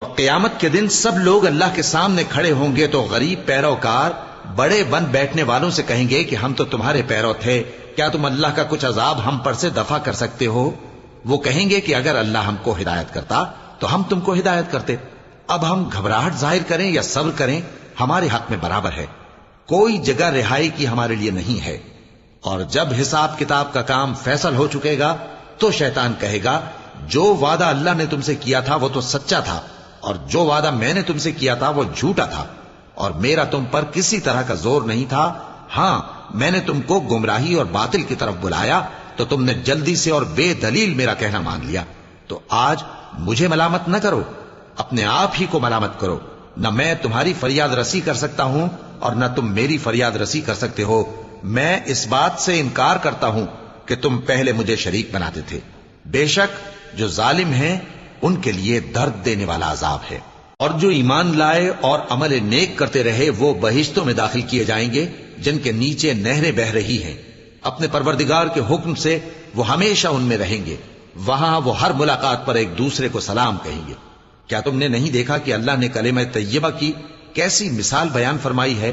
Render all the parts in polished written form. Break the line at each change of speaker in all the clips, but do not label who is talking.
قیامت کے دن سب لوگ اللہ کے سامنے کھڑے ہوں گے تو غریب پیروکار بڑے بن بیٹھنے والوں سے کہیں گے کہ ہم تو تمہارے پیرو تھے، کیا تم اللہ کا کچھ عذاب ہم پر سے دفع کر سکتے ہو؟ وہ کہیں گے کہ اگر اللہ ہم کو ہدایت کرتا تو ہم تم کو ہدایت کرتے۔ اب ہم گھبراہٹ ظاہر کریں یا صبر کریں ہمارے حق میں برابر ہے، کوئی جگہ رہائی کی ہمارے لیے نہیں ہے۔ اور جب حساب کتاب کا کام فیصل ہو چکے گا تو شیطان کہے گا جو وعدہ اللہ نے تم سے کیا تھا وہ تو سچا تھا، اور جو وعدہ میں نے تم سے کیا تھا وہ جھوٹا تھا، اور میرا تم پر کسی طرح کا زور نہیں تھا۔ ہاں، میں نے تم کو گمراہی اور باطل کی طرف بلایا تو تم نے جلدی سے اور بے دلیل میرا کہنا مان لیا۔ تو آج مجھے ملامت نہ کرو، اپنے آپ ہی کو ملامت کرو۔ نہ میں تمہاری فریاد رسی کر سکتا ہوں اور نہ تم میری فریاد رسی کر سکتے ہو۔ میں اس بات سے انکار کرتا ہوں کہ تم پہلے مجھے شریک بناتے تھے۔ بے شک جو ظالم ہیں ان کے لیے درد دینے والا عذاب ہے۔ اور جو ایمان لائے اور عمل نیک کرتے رہے وہ بہشتوں میں داخل کیے جائیں گے جن کے نیچے نہریں بہ رہی ہیں۔ اپنے پروردگار کے حکم سے وہ ہمیشہ ان میں رہیں گے، وہاں وہ ہر ملاقات پر ایک دوسرے کو سلام کہیں گے۔ کیا تم نے نہیں دیکھا کہ اللہ نے کلمہ طیبہ کی کیسی مثال بیان فرمائی ہے؟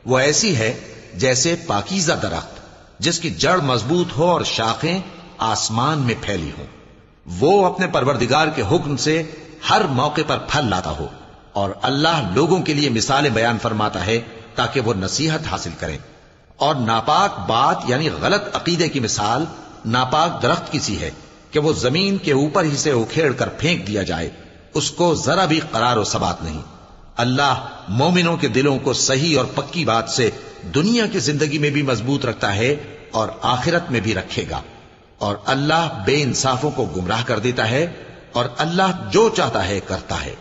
وہ ایسی ہے جیسے پاکیزہ درخت جس کی جڑ مضبوط ہو اور شاخیں آسمان میں پھیلی ہوں۔ وہ اپنے پروردگار کے حکم سے ہر موقع پر پھل لاتا ہو، اور اللہ لوگوں کے لیے مثالیں بیان فرماتا ہے تاکہ وہ نصیحت حاصل کریں۔ اور ناپاک بات یعنی غلط عقیدے کی مثال ناپاک درخت کی سی ہے کہ وہ زمین کے اوپر ہی سے اکھیڑ کر پھینک دیا جائے، اس کو ذرا بھی قرار و ثبات نہیں۔ اللہ مومنوں کے دلوں کو صحیح اور پکی بات سے دنیا کی زندگی میں بھی مضبوط رکھتا ہے اور آخرت میں بھی رکھے گا۔ اور اللہ بے انصافوں کو گمراہ کر دیتا ہے، اور اللہ جو چاہتا ہے کرتا ہے۔